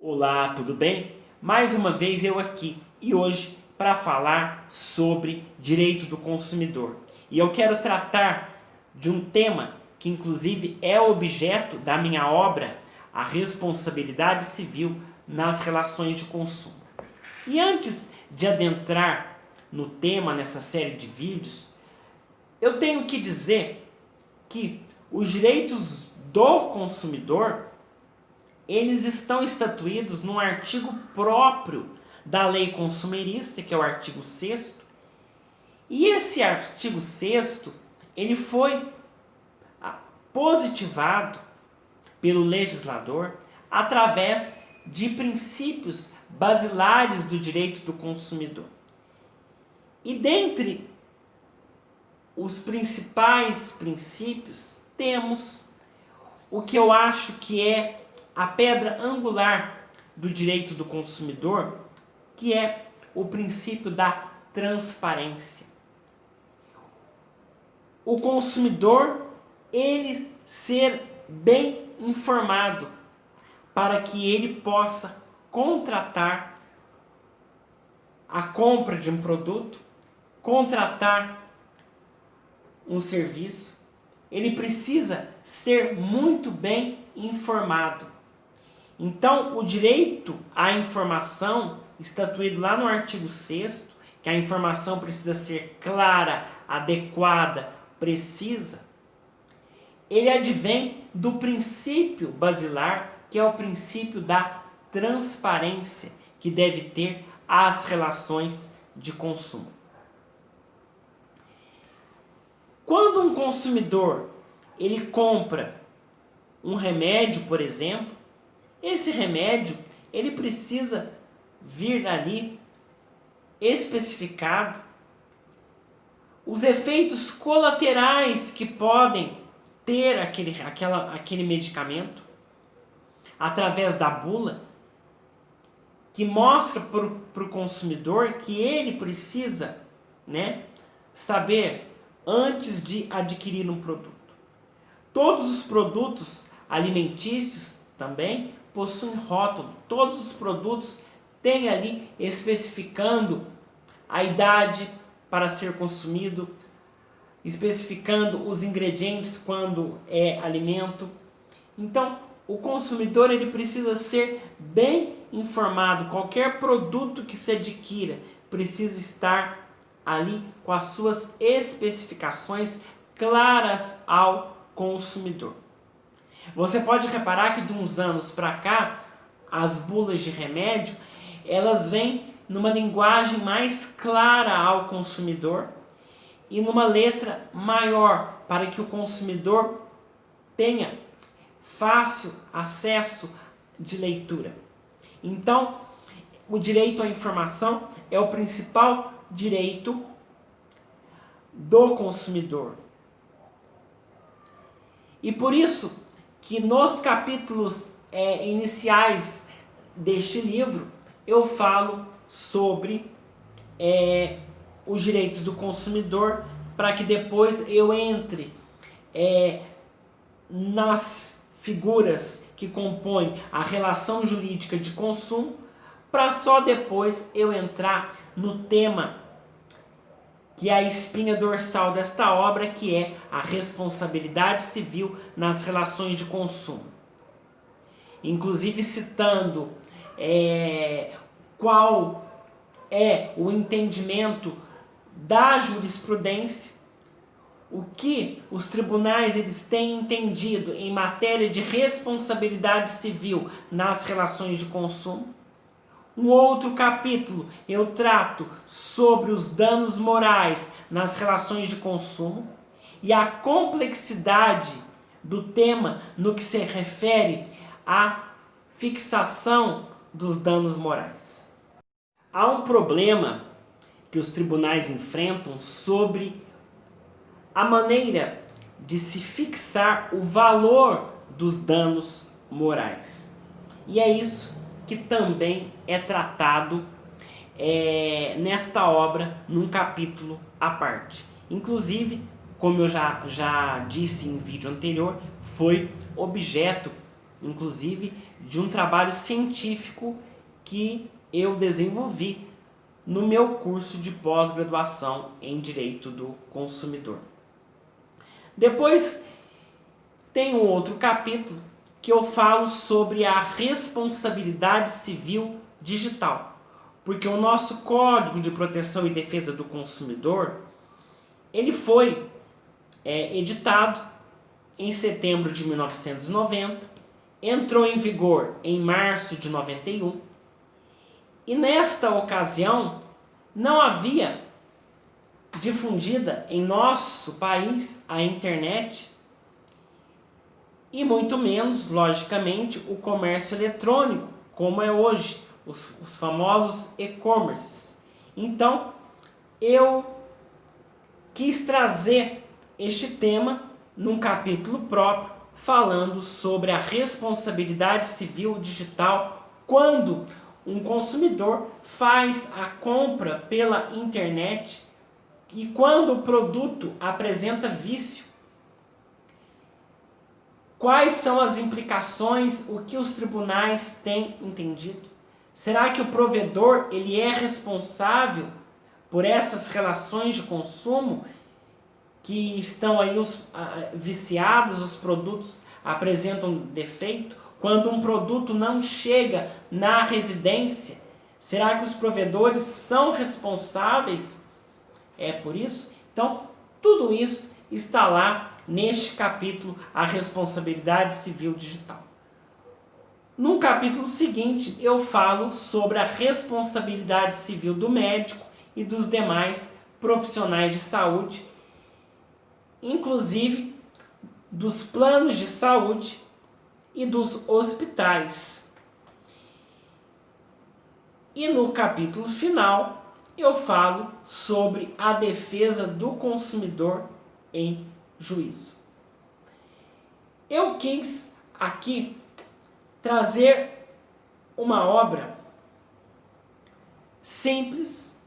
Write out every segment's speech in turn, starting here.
Olá, tudo bem? Mais uma vez eu aqui e hoje para falar sobre direito do consumidor. E eu quero tratar de um tema que inclusive é objeto da minha obra, a responsabilidade civil nas relações de consumo. E antes de adentrar no tema nessa série de vídeos, eu tenho que dizer que os direitos do consumidor eles estão estatuídos num artigo próprio da lei consumerista, que é o artigo 6º, e esse artigo 6º ele foi positivado pelo legislador através de princípios basilares do direito do consumidor. E dentre os principais princípios temos o que eu acho que é a pedra angular do direito do consumidor, que é o princípio da transparência. O consumidor, ele ser bem informado para que ele possa contratar a compra de um produto, contratar um serviço, ele precisa ser muito bem informado. Então, o direito à informação, estatuído lá no artigo 6º, que a informação precisa ser clara, adequada, precisa, ele advém do princípio basilar, que é o princípio da transparência, que deve ter as relações de consumo. Quando um consumidor ele compra um remédio, por exemplo, esse remédio ele precisa vir ali especificado os efeitos colaterais que podem ter aquele medicamento através da bula, que mostra para o consumidor que ele precisa, saber antes de adquirir um produto. Todos os produtos alimentícios também possuem rótulo. Todos os produtos têm ali especificando a idade para ser consumido, especificando os ingredientes quando é alimento. Então, o consumidor ele precisa ser bem informado. Qualquer produto que se adquira precisa estar ali com as suas especificações claras ao consumidor. Você pode reparar que de uns anos para cá, as bulas de remédio, elas vêm numa linguagem mais clara ao consumidor e numa letra maior, para que o consumidor tenha fácil acesso de leitura. Então, o direito à informação é o principal direito do consumidor. E por isso que nos capítulos iniciais deste livro eu falo sobre os direitos do consumidor, para que depois eu entre nas figuras que compõem a relação jurídica de consumo, para só depois eu entrar no tema que é a espinha dorsal desta obra, que é a responsabilidade civil nas relações de consumo. Inclusive citando qual é o entendimento da jurisprudência, o que os tribunais eles têm entendido em matéria de responsabilidade civil nas relações de consumo. Um outro capítulo eu trato sobre os danos morais nas relações de consumo e a complexidade do tema no que se refere à fixação dos danos morais. Há um problema que os tribunais enfrentam sobre a maneira de se fixar o valor dos danos morais. E é isso que também é tratado nesta obra, num capítulo à parte. Inclusive, como eu já disse em vídeo anterior, foi objeto, inclusive, de um trabalho científico que eu desenvolvi no meu curso de pós-graduação em Direito do Consumidor. Depois tem um outro capítulo que eu falo sobre a responsabilidade civil digital, porque o nosso Código de Proteção e Defesa do Consumidor, ele foi editado em setembro de 1990, entrou em vigor em março de 91, e nesta ocasião não havia difundida em nosso país a internet e muito menos, logicamente, o comércio eletrônico, como é hoje, os famosos e-commerces. Então, eu quis trazer este tema num capítulo próprio, falando sobre a responsabilidade civil digital quando um consumidor faz a compra pela internet e quando o produto apresenta vício. Quais são as implicações, o que os tribunais têm entendido? Será que o provedor ele é responsável por essas relações de consumo que estão aí viciados, os produtos apresentam defeito? Quando um produto não chega na residência, será que os provedores são responsáveis por isso? Então, tudo isso está lá neste capítulo, a responsabilidade civil digital. No capítulo seguinte, eu falo sobre a responsabilidade civil do médico e dos demais profissionais de saúde, inclusive dos planos de saúde e dos hospitais. E no capítulo final, eu falo sobre a defesa do consumidor em juízo. Eu quis aqui trazer uma obra simples,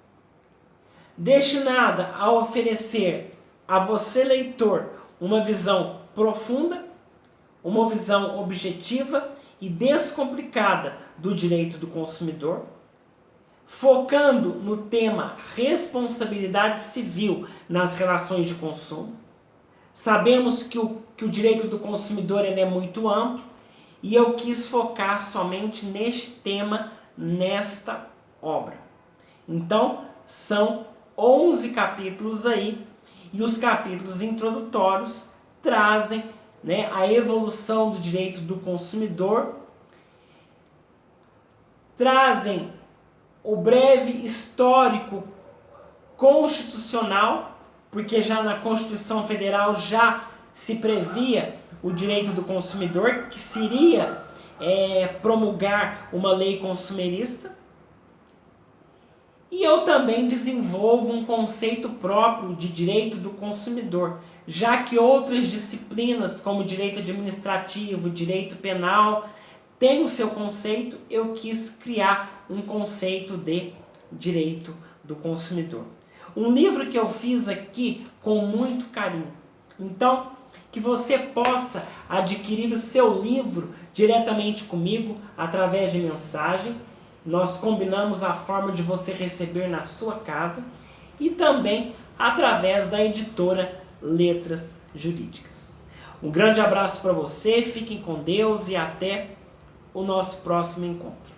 destinada a oferecer a você, leitor, uma visão profunda, uma visão objetiva e descomplicada do direito do consumidor, focando no tema responsabilidade civil nas relações de consumo. Sabemos que o direito do consumidor ele é muito amplo e eu quis focar somente neste tema, nesta obra. Então, são 11 capítulos aí, e os capítulos introdutórios trazem a evolução do direito do consumidor, trazem o breve histórico constitucional, porque já na Constituição Federal já se previa o direito do consumidor, que seria promulgar uma lei consumerista. E eu também desenvolvo um conceito próprio de direito do consumidor, já que outras disciplinas, como direito administrativo, direito penal, têm o seu conceito, eu quis criar um conceito de direito do consumidor. Um livro que eu fiz aqui com muito carinho. Então, que você possa adquirir o seu livro diretamente comigo, através de mensagem. Nós combinamos a forma de você receber na sua casa e também através da editora Letras Jurídicas. Um grande abraço para você, fiquem com Deus e até o nosso próximo encontro.